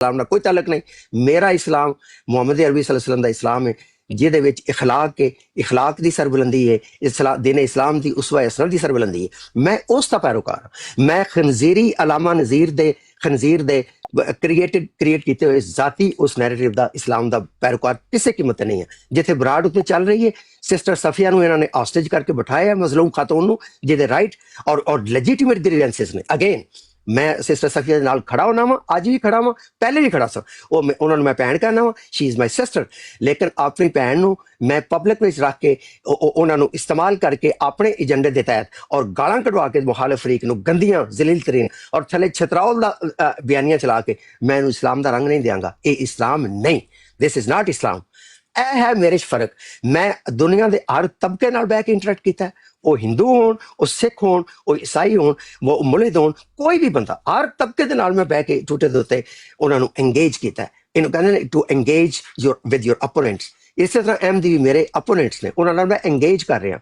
इस्लाम नाल कोई ताल्लुक नहीं। मेरा इस्लाम मुहम्मद अरबी सल्लल्लाहु अलैहि वसल्लम दा इस्लाम है जिहदे विच इखलाक दी सरबुलंदी है, दीन इस्लाम दी उसवा हसनत दी सरबुलंदी है। मैं उस दा पैरोकार हां। मैं खनजीरी अलामा खनजीर दे क्रिएट किए हुए जाती उस नैरेटिव दा इस्लाम दा पैरोकार किसी कीमत नहीं है। जिथे बराड उत्ते चल रही है, सिस्टर सफिया नूं इन्हां ने हॉस्टेज करके बिठाया है, मजलूम खातून नूं, जिहदे राइट और लेजिटिमेट ग्रीवेंसेस ने। अगेन मैं सिस्टर सफिया दे नाल खड़ा होना वा, अज भी खड़ा वा, पहले भी खड़ा सा। उन्होंने मैं भैन कहना वा, शी इज़ माई सिस्टर। लेकिन अपनी भैन नूं मैं पब्लिक में रख के उन्होंने इस्तेमाल करके अपने एजेंडे के तहत और गालां कढ़वा के मुखालिफ फरीक नूं गंदियां जलील तरीन और थले छतराउल दा बयानियां चला के मैं इस्लाम का रंग नहीं देंगा। ये इस्लाम नहीं, दिस इज़ नॉट इस्लाम। यह है मेरे फर्क। मैं दुनिया के हर तबके नाल बैठ के इंटरैक्ट किया, वो हिंदू होण, वो सिख होण, वो ईसाई होण, वो मुलिद होण, कोई भी बंदा हर तबके दे नाल मैं बैठ के झूठे दे उत्ते उन्होंने एंगेज किया। इन्हों कहते हैं to engage with your opponents. इस तरह एम दी भी मेरे अपोनेंट्स ने, उन्होंने मैं एंगेज कर रहा।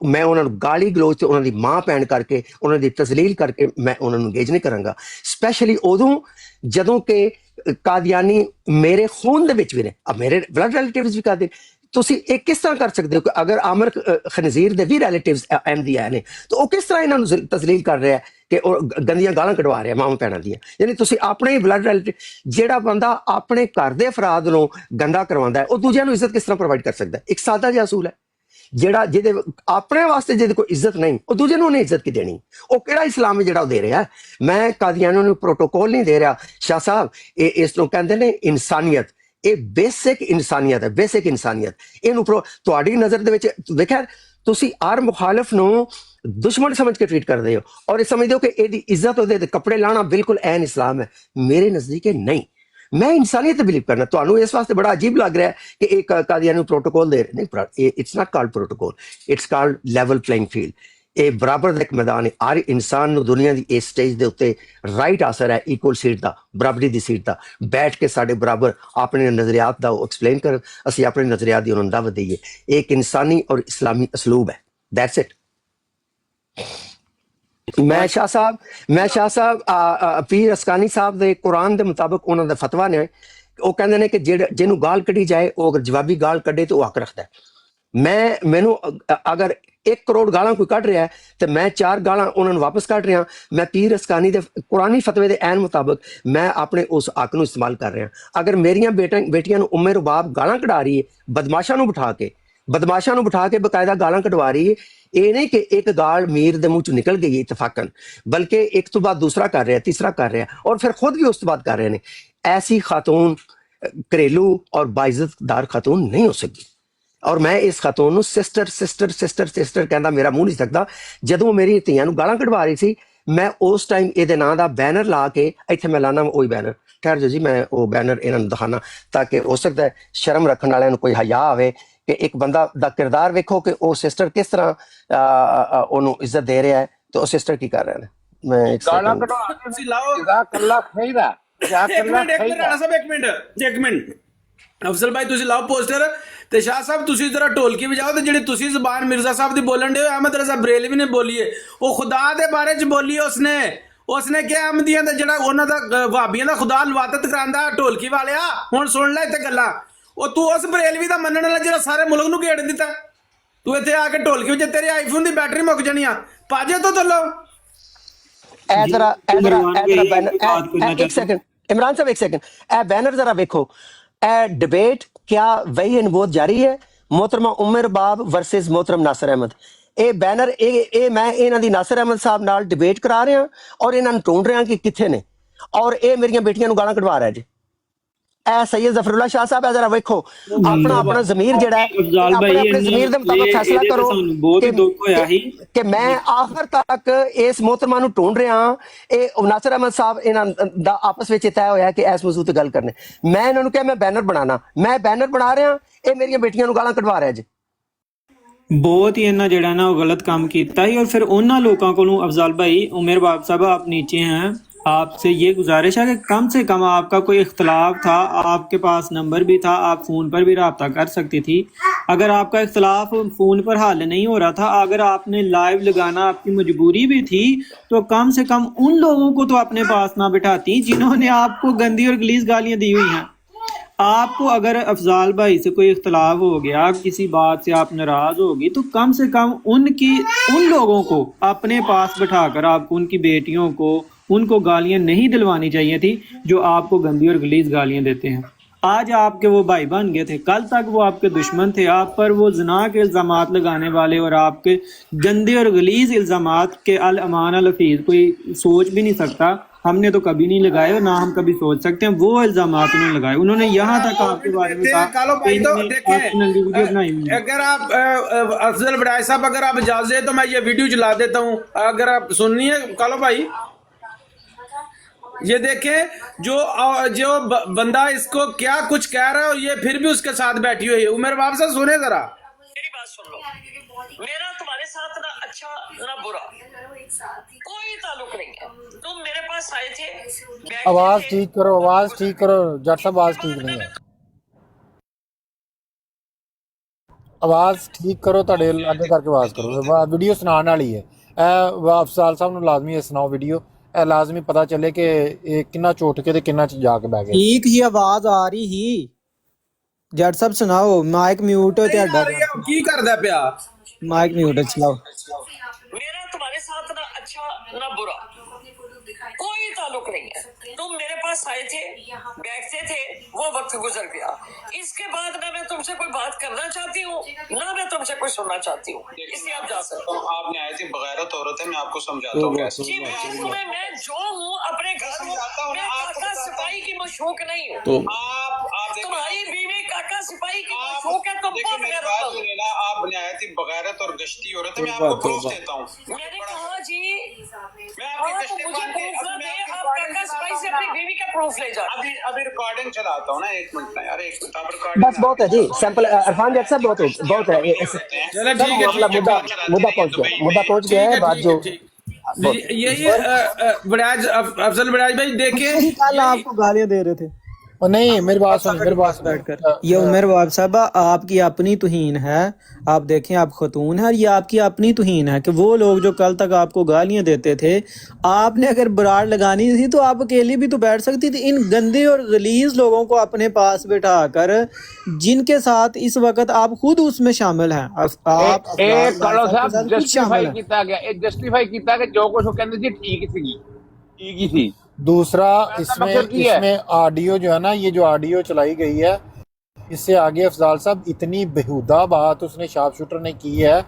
मैं उन्होंने गाली गलोच से उन्होंने माँ भैन करके उन्होंने तजलील करके मैं उन्होंने एंगेज नहीं करांगा। स्पैशली उदों जदों के कादियानी मेरे खून दे विच भी ने, अब मेरे ब्लड रिलेटिव्स भी कादियानी। तुसी एक किस तरह कर सकते हो कि अगर आमिर खनजीर दे भी रिलेटिव्स अहमदी है ने, तो वो किस तरह इन्होंने तजलील कर रहा है कि गंदियां गालां कढ़वा रहा मावां भैणां दियां। यानी तुसी अपने ही ब्लड रिलेटिव, जेड़ा बंदा अपने घर दे अफराद नूं गंदा करवांदा है, वो दूजियां नूं इज्जत किस तरह प्रोवाइड कर सकदा है? एक सादा जिहा असूल है। जेड़ा जिहदे अपने वास्ते जिहदे कोई इज्जत नहीं, वो दूजे नूं नहीं इज्जत की देनी। वो किहड़ा इस्लाम है जिहड़ा दे रहा है? मैं कादियानियों नूं प्रोटोकॉल नहीं दे रहा। शाह साहब, इस नूं कहंदे ने इंसानियत। ये बेसिक इंसानियत है, बेसिक इंसानियत। इहनूं तुहाडी नज़र दे विच वेखिआ तुसी हर मुखालिफ नूं दुश्मन समझ के ट्रीट करते हो और ये समझते हो कि ਇਹਦੀ इज्जत ਉਹਦੇ कपड़े लाना बिल्कुल ऐन इस्लाम है। मेरे नज़दीक नहीं। मैं इंसानियत बिलीव करना। तो इस वास्ते बड़ा अजीब लग रहा है कि एक कादियानी प्रोटोकॉल दे रहे नहीं। It's not called protocol, it's called level playing field. ये बराबर का एक मैदान है। हर इंसान नूं दुनिया की इस स्टेज के उत्ते राइट हासिल है इक्वल सीट का, बराबरी की सीट का, बैठ के साढ़े बराबर अपने नज़रियात का एक्सप्लेन कर, असी अपने नज़रियात की उन्होंने दावत दईए। एक इंसानी और इस्लामी असलूब है। That's it. मैं शाह साहब पीर अस्कानी साहब दे कुरान के मुताबिक उन्होंने फतवा ने, वो कहते हैं कि जिन्हों गाल कढ़ी जाए वो अगर जवाबी गाल कढ़े तो वो हक रखता है। मैनू अगर 1 करोड़ गालां कोई कढ़ रहा है तो मैं 4 गालां उन्होंने वापस कढ़ रहा। मैं पीर अस्कानी दे कुरानी फतवे के ऐन मुताबिक मैं अपने उस हक नूं इस्तेमाल कर रहा। अगर मेरियां बेटियां नूं उम्मे रुबाब गालां कढ़ा रही है, बदमाशां नूं बिठा के बकायदा गालां कढ़वा रही है, ये नहीं कि एक गाल मीर दे मुंह चों निकल गई इतफाकन, बल्कि एक तो बाद दूसरा कर रहा है, तीसरा कर रहा है और फिर खुद भी उस तो बाद कर रहे हैं। ऐसी खातून घरेलू और बाइज्जतदार खातून नहीं हो सकती। और मैं इस खातून नूं सिस्टर सिस्टर सिस्टर सिस्टर कहना मेरा मुंह नहीं सकता। जदों मेरी धीआं नूं गालां कढ़वा रही थी, मैं उस टाइम ये नां दा बैनर ला के इत्थे मैं लाना वही बैनर। ठहर जो जी, मैं वो बैनर इन्हां नूं दिखाना ताकि हो सकता है शर्म रखण वालिआं नूं कोई हया आवे कि एक बंदा दा किरदार वेखो कि वो सिस्टर किस तरह ओनू इज्जत दे रहा है, तो वो सिस्टर की कर रहे हैं। मैं एक गाला सेकंड कढ़वा के ਤੁਸੀਂ ਲਾਓ ਕੱਲਾ ਖਈਦਾ ਜਾ ਕੱਲਾ ਖਈਦਾ। ਰਾਣਾ ਸਾਹਿਬ ਇੱਕ ਮਿੰਟ ਅਫਜ਼ਲ ਭਾਈ ਤੁਸੀਂ ਲਾਓ ਪੋਸਟਰ ਤੇ ਸ਼ਾਹ ਸਾਹਿਬ ਤੁਸੀਂ ਜਰਾ ਢੋਲਕੀ ਵਜਾਓ ਤੇ ਜਿਹੜੀ ਤੁਸੀਂ ਜ਼ਬਾਨ ਮਿਰਜ਼ਾ ਸਾਹਿਬ ਦੀ ਬੋਲਣ ਦੇ ਅਹਿਮਦ ਰਜ਼ਾ ਬਰੇਲਵੀ ਨੇ ਬੋਲੀ ਹੈ, ਉਹ ਖੁਦਾ ਦੇ ਬਾਰੇ ਚ ਬੋਲੀ ਉਸਨੇ ਕਿਹਾ ਅਹਿਮਦੀਆਂ ਦਾ ਜਿਹੜਾ ਉਹਨਾਂ ਦਾ ਵਹਾਬੀਆਂ ਦਾ ਖੁਦਾ ਲਵਾਤਤ ਕਰਾਂਦਾ ਢੋਲਕੀ ਵਾਲਿਆ। ਹੁਣ ਸੁਣ ਲੈ ਇੱਥੇ ਗੱਲਾਂ। ਉਹ ਤੂੰ ਉਸ ਬਰੇਲਵੀ ਦਾ ਮੰਨਣ ਵਾਲਾ ਜਿਹੜਾ ਸਾਰੇ ਮੁਲਕ ਨੂੰ ਘੇੜ ਦਿੱਤਾ, ਤੂੰ ਇੱਥੇ ਆ ਕੇ ਢੋਲਕੀ ਵਜੇ ਤੇਰੇ ਆਈਫੋਨ ਦੀ ਬੈਟਰੀ ਮੁੱਕ ਜਾਣੀ ਆ ਪਾਜੇ ਤੋਂ ਥੱਲੋਂ। एक सेकंड इमरान साहब, एक सेकंड ए बैनर जरा वेखो। ए डिबेट क्या वही अनबोध जारी है? मोहतरमा उमर बाब वर्सेस मोहतरम नासिर अहमद। ए बैनर मैं इन्हां दी नासिर अहमद साहब नाल डिबेट करा रहा और इन्हां नूं ढूंढ रहा कि कित्थे ने, और ये मेरियां बेटियां नूं गालां कढ़वा रहा है जी। सैयद जफरुल्लाह शाह साहब जरा वेखो अपना ज़मीर जिहड़ा है, अपने ज़मीर दे मुताबिक फैसला करो कि मैं आखिर तक इस मोहतरमा नूं ढूंढ रहा। नासिर अहमद साहब इन्हां दा आपस विच तय होया कि इस मौजू ते गल करने। मैं इन्हां नूं कहा मैं बैनर बनाना, मैं बैनर बना रहा, ये मेरियां बेटियां नूं गालां कढ़वा रहा जी। ਬਹੁਤ ਹੀ ਇਹਨਾਂ ਜਿਹੜਾ ਨਾ ਉਹ ਗਲਤ ਕੰਮ ਕੀਤਾ ਸੀ। और फिर ਉਹਨਾਂ ਲੋਕਾਂ ਕੋਲੋਂ अफजल भाई उमर बाब साहब आप नीचे हैं, آپ سے یہ گزارش ہے کہ کم سے کم آپ کا کوئی اختلاف تھا، آپ کے پاس نمبر بھی تھا، آپ فون پر بھی رابطہ کر سکتی تھی. اگر آپ کا اختلاف فون پر حل نہیں ہو رہا تھا، اگر آپ نے لائیو لگانا آپ کی مجبوری بھی تھی، تو کم سے کم ان لوگوں کو تو اپنے پاس نہ بٹھاتی جنہوں نے آپ کو گندی اور گلیز گالیاں دی ہوئی ہیں. آپ کو اگر افضال بھائی سے کوئی اختلاف ہو گیا، کسی بات سے آپ ناراض ہوگی، تو کم سے کم ان لوگوں کو اپنے پاس بٹھا کر آپ کو ان کی بیٹیوں کو ان کو گالیاں نہیں دلوانی چاہیے تھی جو آپ کو گندی اور گلیز گالیاں دیتے ہیں. آج آپ کے وہ بھائی بن گئے تھے، کل تک وہ آپ کے دشمن تھے. آپ پر وہ زنا کے الزامات لگانے والے اور آپ کے گندے اور غلیظ الزامات کے الامان الحفیظ کوئی سوچ بھی نہیں سکتا. ہم نے تو کبھی نہیں لگائے اور نہ ہم کبھی سوچ سکتے ہیں. وہ الزامات انہوں نے لگائے، انہوں نے یہاں تک آپ کے بارے میں کہا کالو کہ بھائی تو انہوں نے دیکھیں، آپ کی ننگی ویڈیو بنائی ہوئی ہے. اگر آپ افضل بڑائے صاحب اگر آپ اجازت دیں تو میں یہ ویڈیو چلا دیتا ہوں، اگر آپ سننی ہے کالو بھائی. یہ دیکھیں جو بندہ اس کو کیا کچھ کہہ رہا ہے اور یہ پھر بھی اس کے ساتھ بیٹھی ہوئی ہے. عمر باپ سے سنیں ذرا. میری بات سن لو، میرا تمہارے ساتھ نہ اچھا نہ برا کوئی تعلق نہیں ہے. تم میرے پاس آئے تھے، بیٹھے آواز تھے. ٹھیک کرو، آواز ٹھیک کرو جٹ صاحب، آواز ٹھیک نہیں ہے. آواز ٹھیک کرو، تھوڑے اگے کر کے آواز کرو. ویڈیو سنان والی ہے. افضال صاحب نو لازمی ہے سناؤ ویڈیو، لازمی پتہ چلے کہ کنا چوٹ کے تے کنا جا کے بہ گئے. ٹھیک ہی آواز آ رہی ہی. جٹ صاحب سناؤ، مائک میوٹ ہے نہیں تہاڈا. آ رہی ہے، کی کردا پیا؟ مائک میوٹ ہے، چلاؤ. میرا تمہارے ساتھ نہ اچھا نہ برا کوئی تعلق نہیں ہے. تم میرے پاس آئے تھے، بیٹھتے تھے، وہ وقت گزر گیا. اس کے بعد نہ میں تم سے کوئی بات کرنا چاہتی ہوں نہ میں تم سے کوئی سننا چاہتی ہوں. اس لیے آپ جا سکتے ہو. آپ نے آئے تھے بغیرت عورت ہے، میں آپ کو سمجھاتا ہوں کیسے. جی تمہیں میں جو ہوں اپنے گھر ہوں، میں کاکا سپاہی کی مشوق نہیں ہوں. تو آپ تمہاری بیوی کاکا سپاہی کی مشوق ہے، تم دیکھیں بہت میری غیرت بات مند ہو. سنیے نا، آپ نہایت ہی بغیرت اور گشتی عورت ہے. میں آپ کو پروف دیتا ہوں. میں نے کہا جی میں آپ آپ کی مجھے پروف نہ دیں، آپ کاکا سپاہی سے اپنی بیوی کا پروف لے جائیں. ابھی ریکارڈنگ چلاتا ہوں نا، ایک منٹ نا یار، ایک منٹ. آپ ریکارڈنگ بس بہت ہے جی، سیمپل عرفان جٹ صاحب بہت ہے. چلے سب ٹھیک ہے، معاملہ ٹھیک ہے، مدعا پہنچ گیا ٹھیک ہے. ہے، بات ٹھیک جو ہے، ٹھیک. یہی بڑاج افضل بڑاج بھائی دیکھیں، کل آپ کو گالیاں دے رہے تھے نہیں میری بات سنیں، میری بات بیٹھ کر. سنیں. یہ عمر واب صاحب آپ کی اپنی توہین ہے. آپ دیکھیں، آپ خاتون ہیں اور یہ آپ کی اپنی توہین ہے کہ وہ لوگ جو کل تک آپ کو گالیاں دیتے تھے، آپ نے اگر براڑ لگانی تھی تو آپ اکیلی بھی تو بیٹھ سکتی تھی. ان گندے اور غلیظ لوگوں کو اپنے پاس بٹھا کر جن کے ساتھ اس وقت آپ خود اس میں شامل ہیں، آپ افضال کالو کے صاحب ساتھ خود شامل جسٹیفائی ہیں. کیتا گیا، یہ جسٹیفائی کیتا کہ جو کچھ وہ کہندے سی ٹھیک سی، ٹھیک ہی تھی. دوسرا اس میں آڈیو جو ہے نا، یہ جو آڈیو چلائی گئی ہے، اس سے آگے افضال صاحب اتنی بےہودہ بات اس نے شارپ شوٹر نے کی ہے،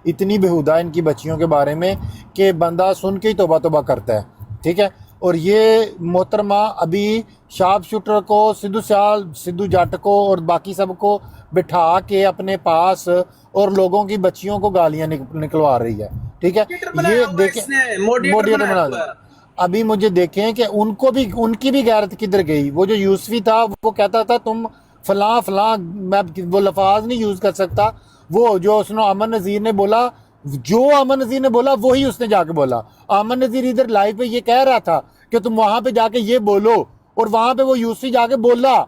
اتنی بےہودہ ان کی بچیوں کے بارے میں کہ بندہ سن کے ہی توبہ توبہ کرتا ہے. ٹھیک ہے. اور یہ محترمہ ابھی شارپ شوٹر کو، سدھو جٹ کو اور باقی سب کو بٹھا کے اپنے پاس اور لوگوں کی بچیوں کو گالیاں نکلوا رہی ہے. ٹھیک ہے. یہ دیکھیں، موڈیٹر بنا دیا. ابھی مجھے دیکھیں کہ ان کو بھی، ان کی بھی غیرت کدھر گئی. وہ جو یوسفی تھا وہ کہتا تھا تم فلاں فلاں، میں وہ لفاظ نہیں یوز کر سکتا، وہ جو اس نے امن نذیر نے بولا، جو امن نذیر نے بولا وہی اس نے جا کے بولا. امن نذیر ادھر لائیو پہ یہ کہہ رہا تھا کہ تم وہاں پہ جا کے یہ بولو، اور وہاں پہ وہ یوسفی جا کے بولا.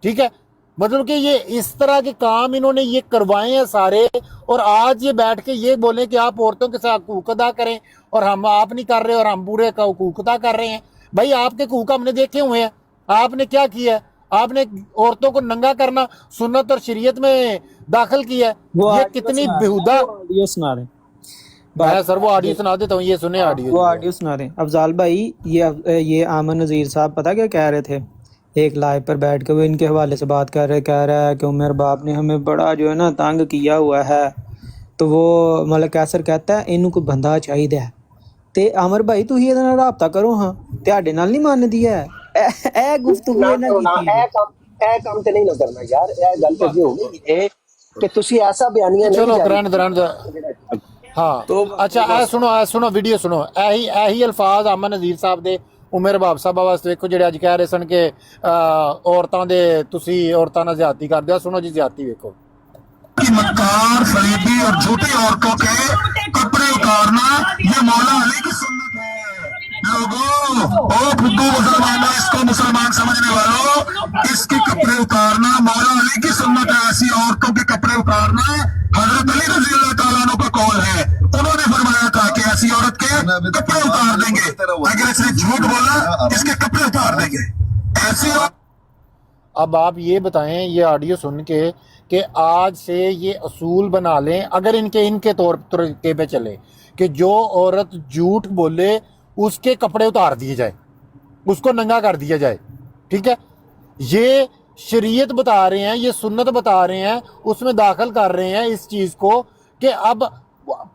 ٹھیک ہے. مطلب کہ یہ اس طرح کے کام انہوں نے یہ کروائے ہیں سارے، اور آج یہ بیٹھ کے یہ بولیں کہ آپ عورتوں کے ساتھ حقوق ادا کریں اور ہم آپ نہیں کر رہے اور ہم پورے کا حقوق ادا کر رہے ہیں. بھائی آپ کے حقوق ہم نے دیکھے ہوئے ہیں. آپ نے کیا کیا ہے؟ آپ نے عورتوں کو ننگا کرنا سنت اور شریعت میں داخل کیا ہے. یہ کتنی بےہودہ. آڈیو سنا رہے میں سر وہ آڈیو سنا دیتا ہوں، یہ سنیں آڈیو. وہ آڈیو سنا رہے ہیں. افضال بھائی، یہ آمن نذیر صاحب پتہ کیا کہہ رہے تھے؟ ایک لائیو پر بیٹھ کے وہ ان کے حوالے سے بات کر رہے، کہہ رہا ہے کہ عمر باپ نے ہمیں بڑا جو ہے نا تنگ کیا ہوا ہے. تو وہ ملک کیسر کہتا ہے انہوں کو بندہ چاہیے ہے. تے عمر بھائی تھی یہ رابطہ کرو ہاں، تہاڈے نال نہیں من دی ہے اے گفتگو نہ نہ کرو نا، کیتی. اے کام تے نہیں نہ کرنا یار. اے گل تے ہو گئی اے کہ تسی ایسا بیانیہ نہیں چلو جاری گرانڈ ہاں. اچھا اے سنو ویڈیو سنو. ایہی الفاظ امن نذیر صاحب دے عمر باب صاحب واسطے ویکھو جڑے اج کہہ رہے سن کہ عورتاں دے تسی عورتاں نال زیادتی کردے ہو. سنو جی زیادتی ویکھو. مکار فریبی اور جھوٹی عورتوں کے کپڑے اتارنا یہ مولا علی کی سنت ہے. लोगों, ओ फुद्दू मुसलमानों, इसको मुसलमान समझने वालों, इसके कपड़े उतारना मौला अली की सुन्नत है। ऐसी औरतों के कपड़े उतारना हजरत अली रजी अल्लाह तआला अन्हु का कौल है। उन्होंने फरमाया था कि ऐसी औरत के कपड़े उतार देंगे, अगर इसने झूठ बोला इसके कपड़े उतार देंगे। ऐसी अब आप ये बताएं, ये ऑडियो सुन के, कि आज से ये असूल बना लें, अगर इनके तौर तरीके पे चले कि जो औरत झूठ बोले उसके कपड़े उतार दिए जाए, उसको नंगा कर दिया जाए, ठीक है। ये शरीयत बता रहे हैं, ये सुन्नत बता रहे हैं, उसमें दाखिल कर रहे हैं इस चीज़ को कि अब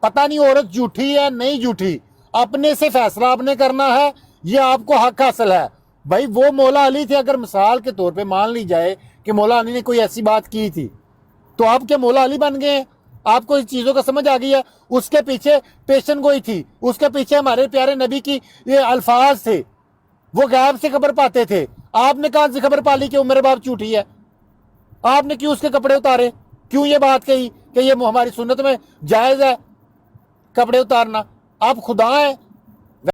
पता नहीं औरत झूठी है नहीं झूठी, अपने से फैसला आपने करना है, ये आपको हक हासिल है। भाई वो मौला अली थे, अगर मिसाल के तौर पे मान ली जाए कि मौला अली ने कोई ऐसी बात की थी, तो आप क्या मौला अली बन गए हैं? आपको इस चीज़ों का समझ आ गई है? उसके पीछे पेशन गोई थी, उसके पीछे हमारे प्यारे नबी की ये अल्फाज थे, वो गैब से खबर पाते थे। आपने कहाँ से खबर पाली कि उमर बाप झूठी है? आपने क्यों उसके कपड़े उतारे? क्यों ये बात कही कि ये हमारी सुन्नत में जायज़ है कपड़े उतारना? आप खुदा हैं?